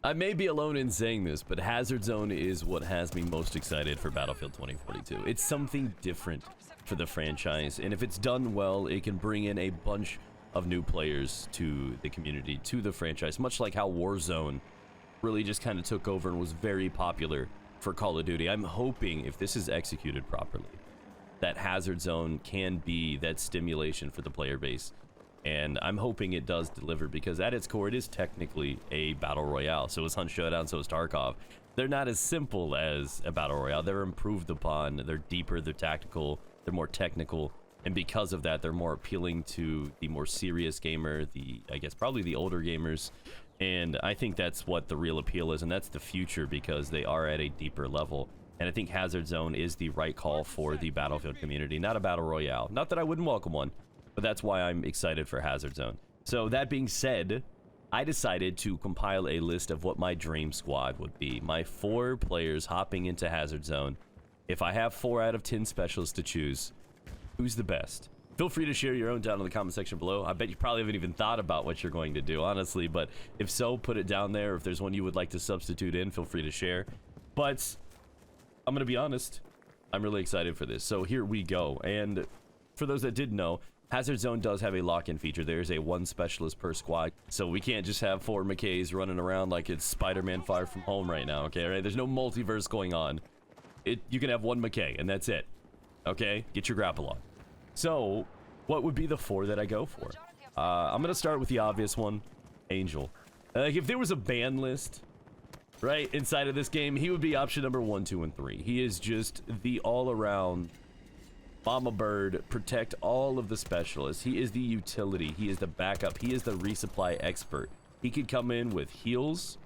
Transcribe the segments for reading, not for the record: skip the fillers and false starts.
I may be alone in saying this, but Hazard Zone is what has me most excited for Battlefield 2042. It's something different for the franchise, and if it's done well, it can bring in a bunch of new players to the community, to the franchise, much like how Warzone really just kind of took over and was very popular for Call of Duty. I'm hoping, if this is executed properly, that Hazard Zone can be that stimulation for the player base. And I'm hoping it does deliver, because at its core, it is technically a battle royale. So is Hunt Showdown, so is Tarkov. They're not as simple as a battle royale. They're improved upon, they're deeper, they're tactical, they're more technical. And because of that, they're more appealing to the more serious gamer, I guess probably the older gamers. And I think that's what the real appeal is, and that's the future, because they are at a deeper level. And I think Hazard Zone is the right call for the Battlefield community, not a battle royale. Not that I wouldn't welcome one, but that's why I'm excited for Hazard Zone. So that being said, I decided to compile a list of what my dream squad would be. My 4 players hopping into Hazard Zone. If I have 4 out of 10 specialists to choose, who's the best? Feel free to share your own down in the comment section below. I bet you probably haven't even thought about what you're going to do, honestly, but if so, put it down there. If there's one you would like to substitute in, feel free to share. But I'm going to be honest, I'm really excited for this. So here we go. And for those that didn't know, Hazard Zone does have a lock-in feature. There's a 1 specialist per squad. So we can't just have 4 McKays running around like it's Spider-Man Far From Home right now, okay? Right? There's no multiverse going on. You can have 1 McKay, and that's it. Okay? Get your grapple on. So, what would be the 4 that I go for? I'm going to start with the obvious one, Angel. Like, if there was a ban list, right, inside of this game, he would be option number 1, 2, and 3. He is just the all-around Mama Bird, protect all of the specialists. He is the utility. He is the backup. He is the resupply expert. He could come in with heals,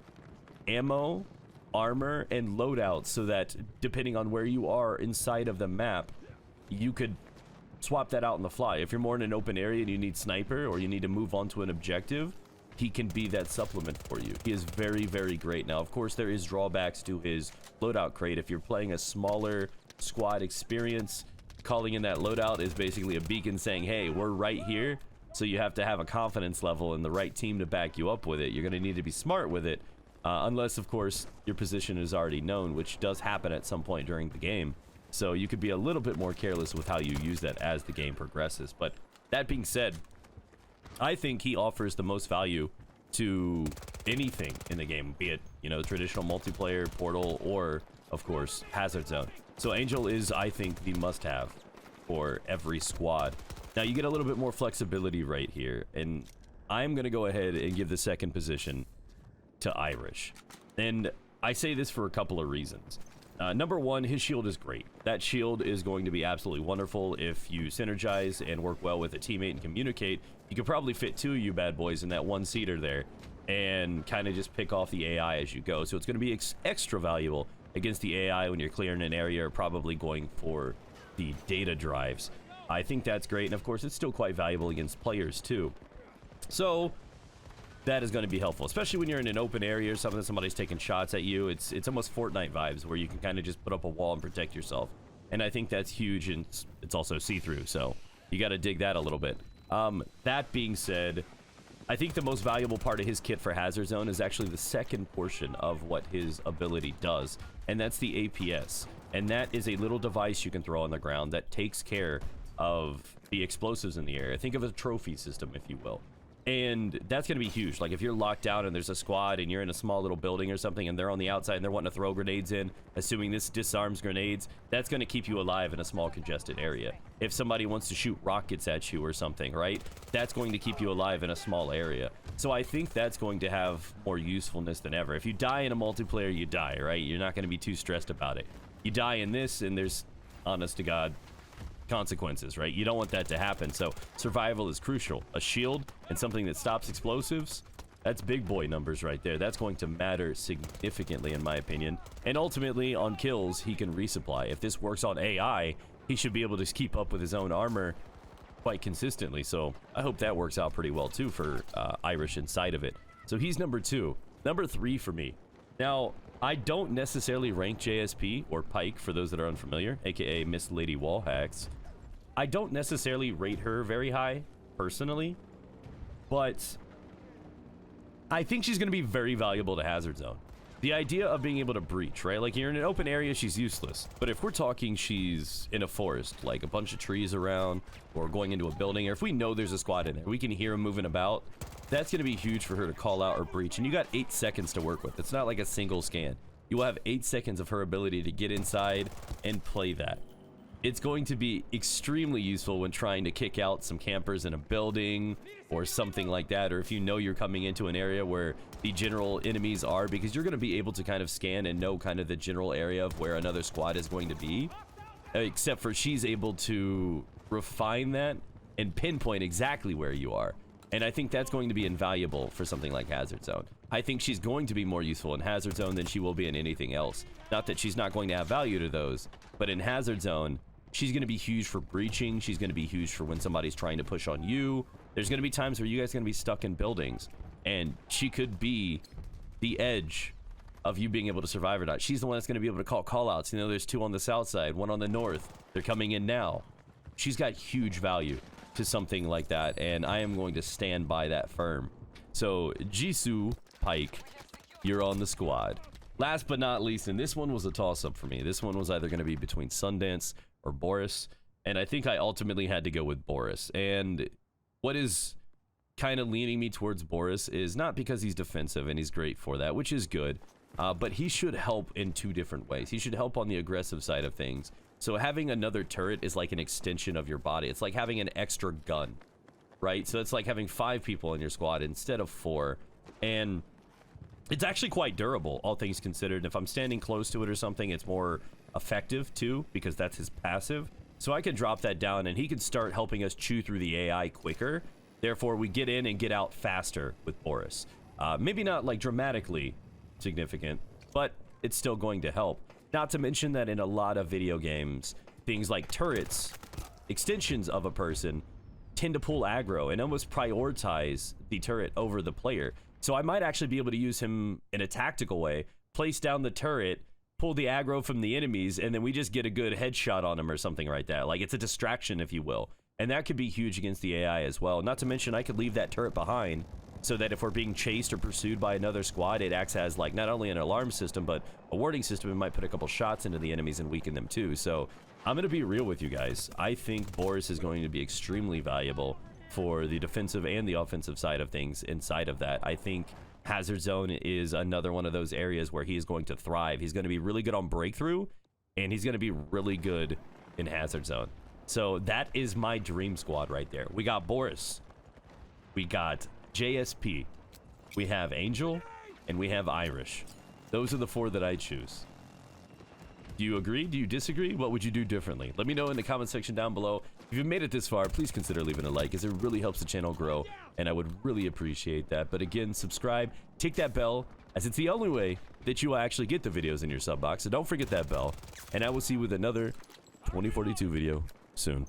ammo, armor, and loadouts, so that depending on where you are inside of the map, you could swap that out on the fly. If you're more in an open area and you need sniper, or you need to move on to an objective, he can be that supplement for you. He is very, very great. Now, of course, there is drawbacks to his loadout crate. If you're playing a smaller squad experience, calling in that loadout is basically a beacon saying, hey, we're right here. So you have to have a confidence level and the right team to back you up with it. You're going to need to be smart with it, unless, of course, your position is already known, which does happen at some point during the game. So you could be a little bit more careless with how you use that as the game progresses. But that being said, I think he offers the most value to anything in the game, be it, you know, traditional multiplayer, Portal, or, of course, Hazard Zone. So Angel is, I think, the must-have for every squad. Now, you get a little bit more flexibility right here, and I'm going to go ahead and give the second position to Irish. And I say this for a couple of reasons. Number one, his shield is great. That shield is going to be absolutely wonderful if you synergize and work well with a teammate and communicate. You could probably fit 2 of you bad boys in that 1-seater there and kind of just pick off the AI as you go. So it's going to be extra valuable against the AI when you're clearing an area, or probably going for the data drives. I think that's great, and of course it's still quite valuable against players too. So that is going to be helpful, especially when you're in an open area or something, somebody's taking shots at you. It's almost Fortnite vibes, where you can kind of just put up a wall and protect yourself. And I think that's huge, and it's also see-through, so you got to dig that a little bit. That being said, I think the most valuable part of his kit for Hazard Zone is actually the second portion of what his ability does, and that's the APS. And that is a little device you can throw on the ground that takes care of the explosives in the area. Think of a trophy system, if you will. And that's going to be huge. Like, if you're locked down and there's a squad and you're in a small little building or something, and they're on the outside and they're wanting to throw grenades in, assuming this disarms grenades, that's going to keep you alive in a small congested area. If somebody wants to shoot rockets at you or something, right, that's going to keep you alive in a small area. So I think that's going to have more usefulness than ever. If you die in a multiplayer, you die, right? You're not going to be too stressed about it. You die in this, and there's, honest to God, consequences, right? You don't want that to happen. So survival is crucial. A shield and something that stops explosives, that's big boy numbers right there. That's going to matter significantly, in my opinion. And ultimately, on kills, he can resupply. If this works on AI, he should be able to keep up with his own armor quite consistently. So I hope that works out pretty well too for Irish inside of it. So he's number 2. Number 3 for me. Now, I don't necessarily rank JSP, or Pyke for those that are unfamiliar, aka Miss Lady Wallhacks. I don't necessarily rate her very high, personally, but I think she's going to be very valuable to Hazard Zone. The idea of being able to breach, right? Like, you're in an open area, she's useless. But if we're talking she's in a forest, like a bunch of trees around, or going into a building, or if we know there's a squad in there, we can hear them moving about, that's going to be huge for her to call out or breach. And you got 8 seconds to work with. It's not like a single scan. You will have 8 seconds of her ability to get inside and play that. It's going to be extremely useful when trying to kick out some campers in a building or something like that, or if you know you're coming into an area where the general enemies are, because you're going to be able to kind of scan and know kind of the general area of where another squad is going to be, except for she's able to refine that and pinpoint exactly where you are. And I think that's going to be invaluable for something like Hazard Zone. I think she's going to be more useful in Hazard Zone than she will be in anything else. Not that she's not going to have value to those, but in Hazard Zone, she's going to be huge for breaching. She's going to be huge for when somebody's trying to push on you. There's going to be times where you guys are going to be stuck in buildings, and she could be the edge of you being able to survive or not. She's the one that's going to be able to call call-outs. You know, there's 2 on the south side, 1 on the north. They're coming in now. She's got huge value to something like that, and I am going to stand by that firm. So, Jisoo Pike, you're on the squad. Last but not least, and this one was a toss-up for me. This one was either going to be between Sundance or Boris, and I think I ultimately had to go with Boris. And what is kind of leaning me towards Boris is not because he's defensive, and he's great for that, which is good, but he should help in 2 different ways. He should help on the aggressive side of things. So having another turret is like an extension of your body. It's like having an extra gun, right? So it's like having 5 people in your squad instead of 4, and it's actually quite durable, all things considered. If I'm standing close to it or something, it's more effective too, because that's his passive. So I can drop that down, and he can start helping us chew through the AI quicker. Therefore, we get in and get out faster with Boris. Maybe not like dramatically significant, but it's still going to help. Not to mention that in a lot of video games, things like turrets, extensions of a person, tend to pull aggro and almost prioritize the turret over the player. So I might actually be able to use him in a tactical way, place down the turret, pull the aggro from the enemies, and then we just get a good headshot on him or something like that. Like, it's a distraction, if you will. And that could be huge against the AI as well. Not to mention, I could leave that turret behind so that if we're being chased or pursued by another squad, it acts as like not only an alarm system, but a warning system. It might put a couple shots into the enemies and weaken them too. So I'm going to be real with you guys. I think Boris is going to be extremely valuable for the defensive and the offensive side of things inside of that. I think Hazard Zone is another one of those areas where he is going to thrive. He's going to be really good on breakthrough, and he's going to be really good in Hazard Zone. So that is my dream squad right there. We got Boris, we got JSP, we have Angel, and we have Irish. Those are the 4 that I choose. Do you agree? Do you disagree? What would you do differently? Let me know in the comment section down below. If you've made it this far, please consider leaving a like, as it really helps the channel grow, and I would really appreciate that. But again, subscribe, tick that bell, as it's the only way that you will actually get the videos in your sub box. So don't forget that bell, and I will see you with another 2042 video soon.